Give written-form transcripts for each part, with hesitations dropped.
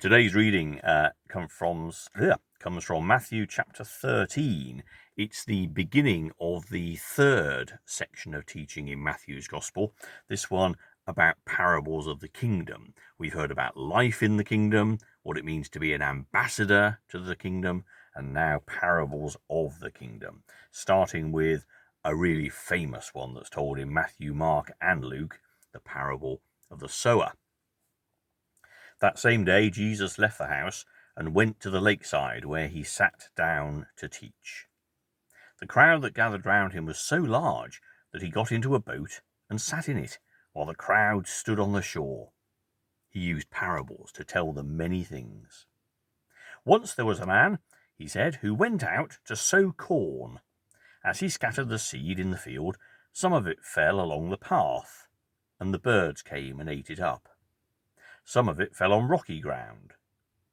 Today's reading comes from Matthew chapter 13. It's the beginning of the third section of teaching in Matthew's Gospel, this one about parables of the kingdom. We've heard about life in the kingdom, what it means to be an ambassador to the kingdom, and now parables of the kingdom, starting with a really famous one that's told in Matthew, Mark, and Luke, the parable of the sower. That same day Jesus left the house and went to the lakeside, where he sat down to teach. The crowd that gathered round him was so large that he got into a boat and sat in it, while the crowd stood on the shore. He used parables to tell them many things. Once there was a man, he said, who went out to sow corn. As he scattered the seed in the field, some of it fell along the path, and the birds came and ate it up. Some of it fell on rocky ground,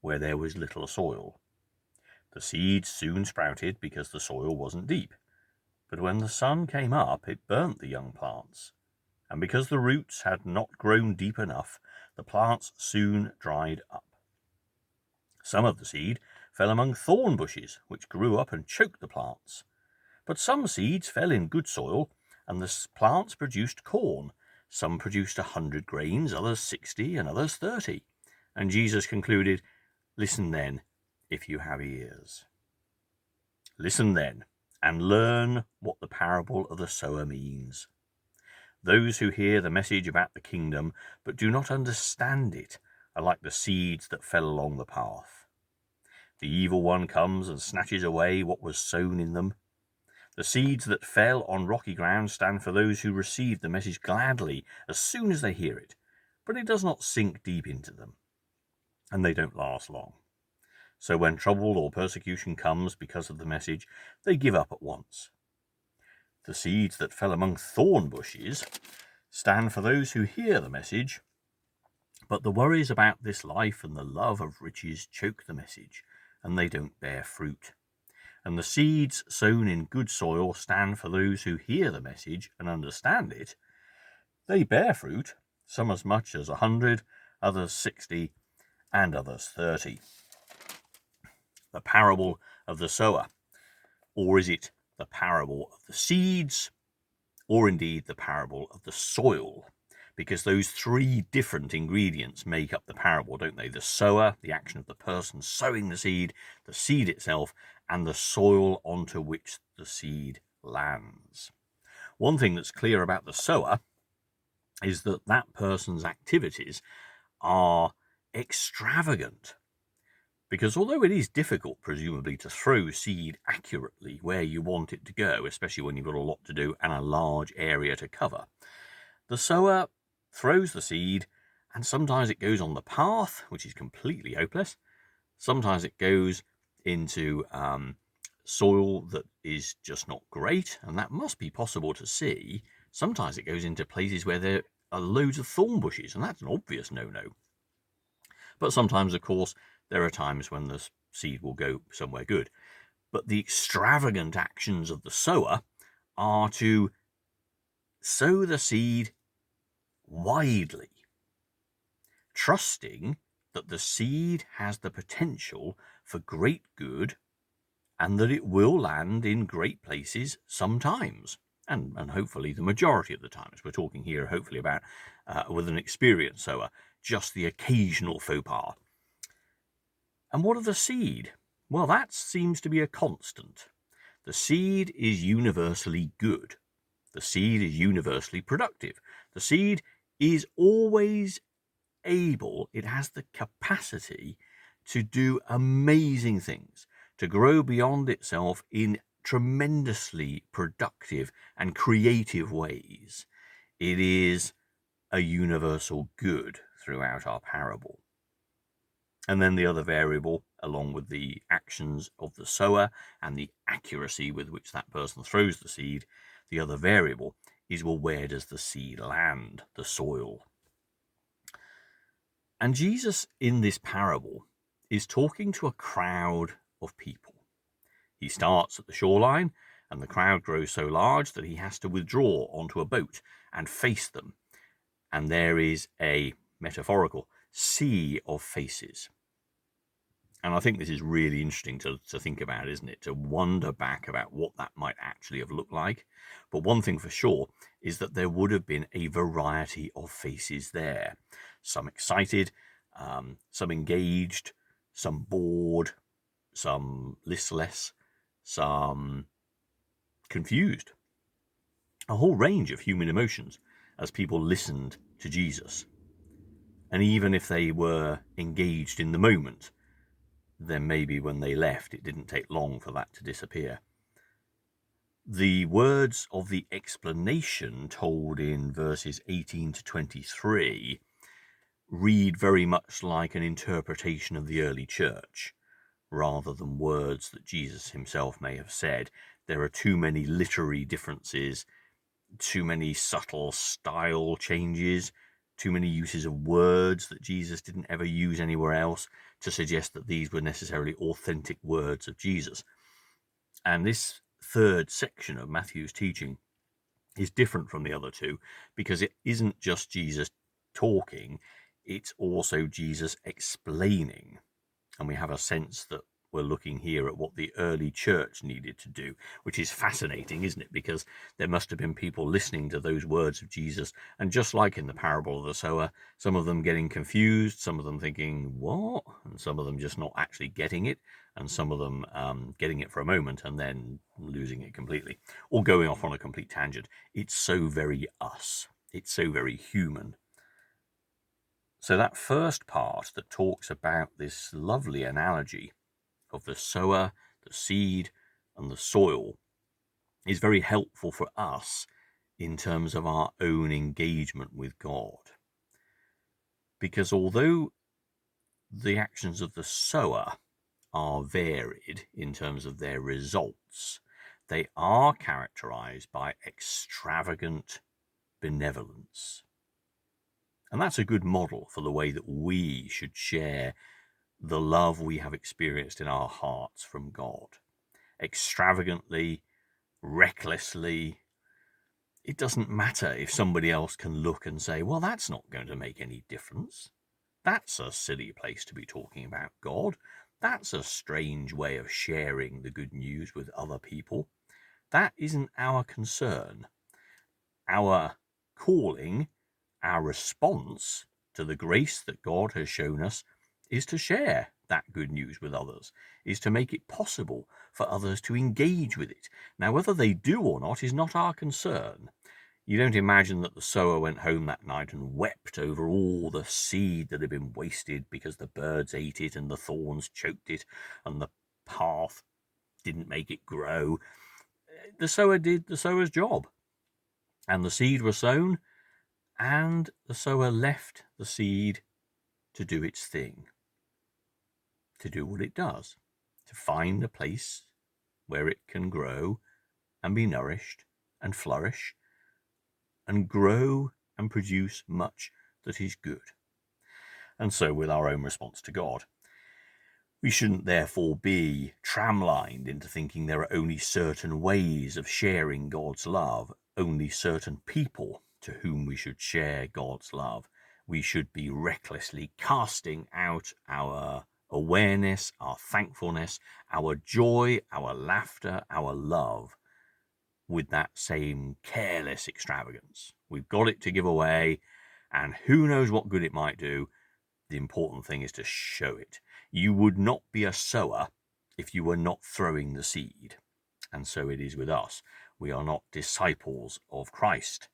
where there was little soil. The seeds soon sprouted because the soil wasn't deep. But when the sun came up, it burnt the young plants. And because the roots had not grown deep enough, the plants soon dried up. Some of the seed fell among thorn bushes, which grew up and choked the plants. But some seeds fell in good soil, and the plants produced corn. Some produced 100 grains, others 60, and others 30. And Jesus concluded, "Listen then, if you have ears. Listen then, and learn what the parable of the sower means. Those who hear the message about the kingdom, but do not understand it, are like the seeds that fell along the path. The evil one comes and snatches away what was sown in them. The seeds that fell on rocky ground stand for those who receive the message gladly as soon as they hear it, but it does not sink deep into them, and they don't last long. So when trouble or persecution comes because of the message, they give up at once. The seeds that fell among thorn bushes stand for those who hear the message, but the worries about this life and the love of riches choke the message, and they don't bear fruit. And the seeds sown in good soil stand for those who hear the message and understand it. They bear fruit, some as much as 100, others 60, and others 30. The parable of the sower. Or is it the parable of the seeds, or indeed the parable of the soil? Because those three different ingredients make up the parable, don't they? The sower, the action of the person sowing the seed itself, and the soil onto which the seed lands. One thing that's clear about the sower is that that person's activities are extravagant. Because although it is difficult, presumably, to throw seed accurately where you want it to go, especially when you've got a lot to do and a large area to cover, the sower throws the seed, and sometimes it goes on the path, which is completely hopeless. Sometimes it goes into soil that is just not great, and that must be possible to see. Sometimes it goes into places where there are loads of thorn bushes, and that's an obvious no-no. But sometimes, of course, there are times when the seed will go somewhere good. But the extravagant actions of the sower are to sow the seed widely, trusting that the seed has the potential for great good and that it will land in great places sometimes, and hopefully the majority of the times. We're talking here hopefully about, with an experienced sower, just the occasional faux pas. And what of the seed? Well, that seems to be a constant. The seed is universally good. The seed is universally productive. The seed is always able, it has the capacity to do amazing things, to grow beyond itself in tremendously productive and creative ways. It is a universal good throughout our parable. And then the other variable, along with the actions of the sower and the accuracy with which that person throws the seed, the other variable is, well, where does the seed land, the soil? And Jesus, in this parable, is talking to a crowd of people. He starts at the shoreline, and the crowd grows so large that he has to withdraw onto a boat and face them. And there is a metaphorical sea of faces. And I think this is really interesting to think about, isn't it? To wonder back about what that might actually have looked like. But one thing for sure is that there would have been a variety of faces there. Some excited, some engaged, some bored, some listless, some confused. A whole range of human emotions as people listened to Jesus. And even if they were engaged in the moment, then maybe when they left, it didn't take long for that to disappear. The words of the explanation told in verses 18 to 23 read very much like an interpretation of the early church, rather than words that Jesus himself may have said. There are too many literary differences, too many subtle style changes, too many uses of words that Jesus didn't ever use anywhere else to suggest that these were necessarily authentic words of Jesus. And this third section of Matthew's teaching is different from the other two because it isn't just Jesus talking, it's also Jesus explaining. And we have a sense that we're looking here at what the early church needed to do, which is fascinating, isn't it? Because there must have been people listening to those words of Jesus, and just like in the parable of the sower, some of them getting confused, some of them thinking, what? And some of them just not actually getting it, and some of them getting it for a moment and then losing it completely, or going off on a complete tangent. It's so very us. It's so very human. So that first part that talks about this lovely analogy of the sower, the seed, and the soil is very helpful for us in terms of our own engagement with God. Because although the actions of the sower are varied in terms of their results, they are characterized by extravagant benevolence. And that's a good model for the way that we should share the love we have experienced in our hearts from God. Extravagantly, recklessly. It doesn't matter if somebody else can look and say, well, that's not going to make any difference. That's a silly place to be talking about God. That's a strange way of sharing the good news with other people. That isn't our concern. Our calling, our response to the grace that God has shown us is to share that good news with others, is to make it possible for others to engage with it. Now, whether they do or not is not our concern. You don't imagine that the sower went home that night and wept over all the seed that had been wasted because the birds ate it and the thorns choked it and the path didn't make it grow. The sower did the sower's job, and the seed was sown, and the sower left the seed to do its thing, to do what it does, to find a place where it can grow and be nourished and flourish and grow and produce much that is good. And so with our own response to God. We shouldn't therefore be tramlined into thinking there are only certain ways of sharing God's love, only certain people to whom we should share God's love. We should be recklessly casting out our awareness, our thankfulness, our joy, our laughter, our love with that same careless extravagance. We've got it to give away, and who knows what good it might do. The important thing is to show it. You would not be a sower if you were not throwing the seed. And so it is with us. We are not disciples of Christ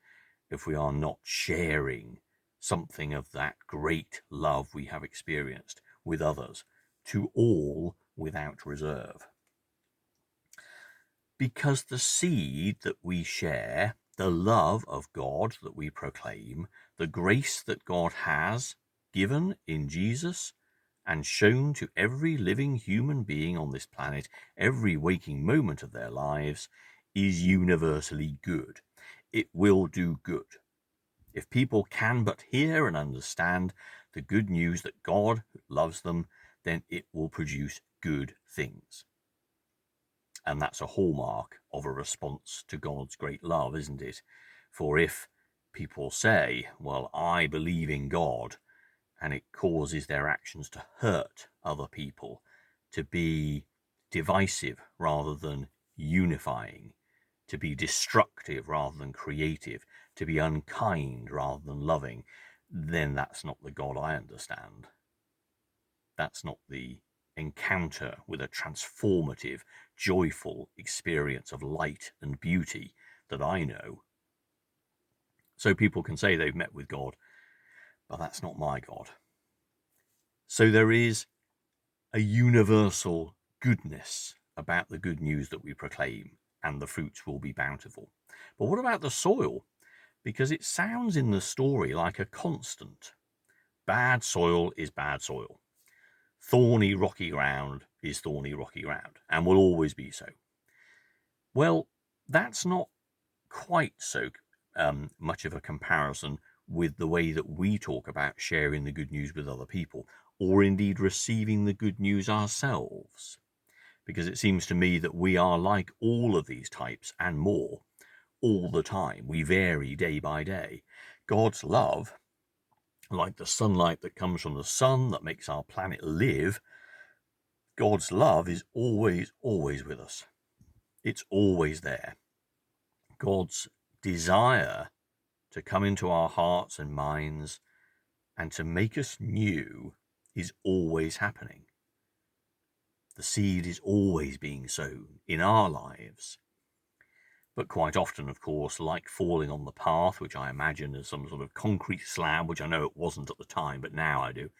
if we are not sharing something of that great love we have experienced with others, to all without reserve. Because the seed that we share, the love of God that we proclaim, the grace that God has given in Jesus and shown to every living human being on this planet, every waking moment of their lives, is universally good. It will do good. If people can but hear and understand the good news that God loves them, then it will produce good things. And that's a hallmark of a response to God's great love, isn't it? For if people say, well, I believe in God, and it causes their actions to hurt other people, to be divisive rather than unifying, to be destructive rather than creative, to be unkind rather than loving, then that's not the God I understand. That's not the encounter with a transformative, joyful experience of light and beauty that I know. So people can say they've met with God, but that's not my God. So there is a universal goodness about the good news that we proclaim, and the fruits will be bountiful. But what about the soil? Because it sounds in the story like a constant. Bad soil is bad soil. Thorny, rocky ground is thorny, rocky ground, and will always be so. Well, that's not quite so much of a comparison with the way that we talk about sharing the good news with other people, or indeed receiving the good news ourselves. Because it seems to me that we are like all of these types and more all the time. We vary day by day. God's love, like the sunlight that comes from the sun that makes our planet live, God's love is always, always with us. It's always there. God's desire to come into our hearts and minds and to make us new is always happening. The seed is always being sown in our lives. But quite often, of course, like falling on the path, which I imagine as some sort of concrete slab, which I know it wasn't at the time, but now I do.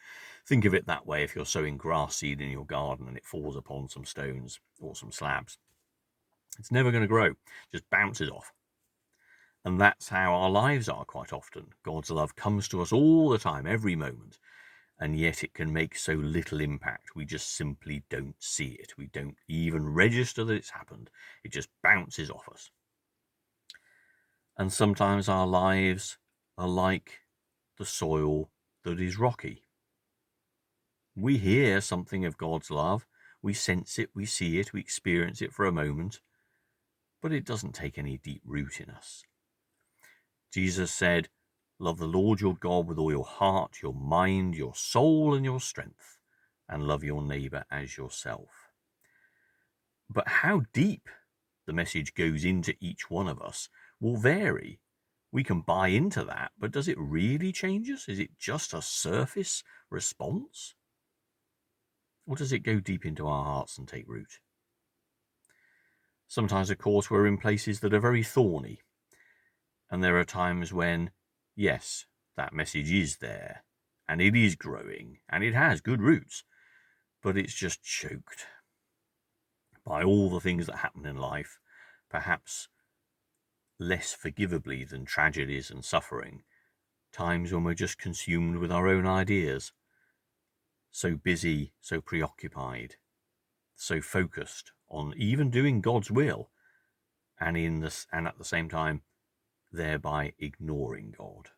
Think of it that way if you're sowing grass seed in your garden and it falls upon some stones or some slabs. It's never going to grow, just bounces off. And that's how our lives are quite often. God's love comes to us all the time, every moment, and yet it can make so little impact. We just simply don't see it. We don't even register that it's happened. It just bounces off us. And sometimes our lives are like the soil that is rocky. We hear something of God's love, we sense it, we see it, we experience it for a moment, but it doesn't take any deep root in us. Jesus said, "Love the Lord your God with all your heart, your mind, your soul, and your strength, and love your neighbor as yourself." But how deep the message goes into each one of us will vary. We can buy into that, but does it really change us? Is it just a surface response? Or does it go deep into our hearts and take root? Sometimes, of course, we're in places that are very thorny. And there are times when, yes, that message is there, and it is growing, and it has good roots, but it's just choked by all the things that happen in life, perhaps less forgivably than tragedies and suffering, times when we're just consumed with our own ideas, so busy, so preoccupied, so focused on even doing God's will, and at the same time, thereby ignoring God,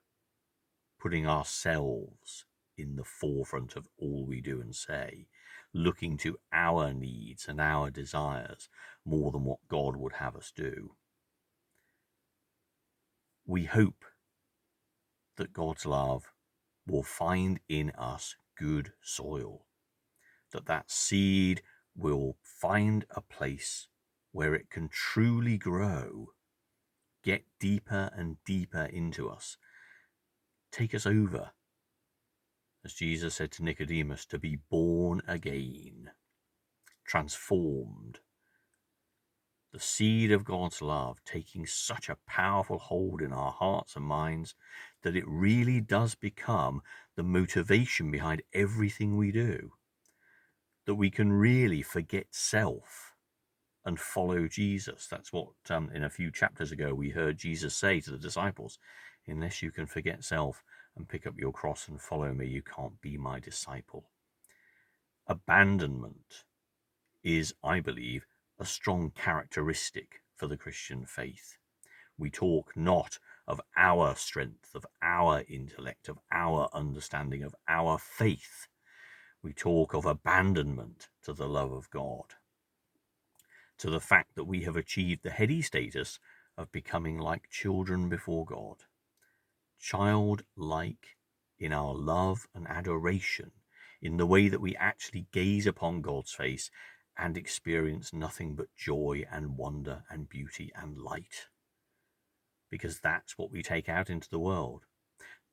putting ourselves in the forefront of all we do and say, looking to our needs and our desires more than what God would have us do. We hope that God's love will find in us good soil, that seed will find a place where it can truly grow, get deeper and deeper into us, take us over, as Jesus said to Nicodemus, to be born again, transformed. The seed of God's love taking such a powerful hold in our hearts and minds that it really does become the motivation behind everything we do. That we can really forget self and follow Jesus. That's what in a few chapters ago we heard Jesus say to the disciples, "Unless you can forget self and pick up your cross and follow me, you can't be my disciple." Abandonment is, I believe, a strong characteristic for the Christian faith. We talk not of our strength, of our intellect, of our understanding, of our faith. We talk of abandonment to the love of God, to the fact that we have achieved the heady status of becoming like children before God, childlike in our love and adoration, in the way that we actually gaze upon God's face and experience nothing but joy and wonder and beauty and light. Because that's what we take out into the world.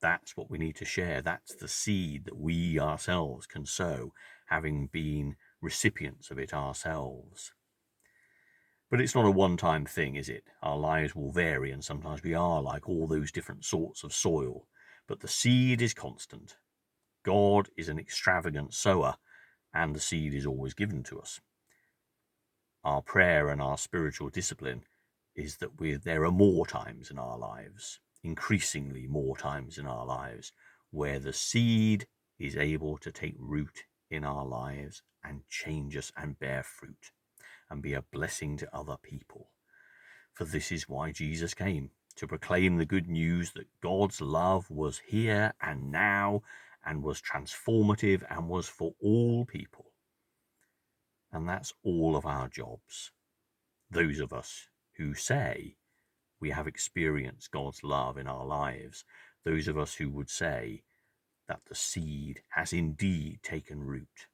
That's what we need to share. That's the seed that we ourselves can sow, having been recipients of it ourselves. But it's not a one-time thing, is it? Our lives will vary, and sometimes we are like all those different sorts of soil. But the seed is constant. God is an extravagant sower, and the seed is always given to us. Our prayer and our spiritual discipline is that there are more times in our lives, increasingly more times in our lives, where the seed is able to take root in our lives and change us and bear fruit and be a blessing to other people. For this is why Jesus came, to proclaim the good news that God's love was here and now and was transformative and was for all people. And that's all of our jobs. Those of us who say we have experienced God's love in our lives, those of us who would say that the seed has indeed taken root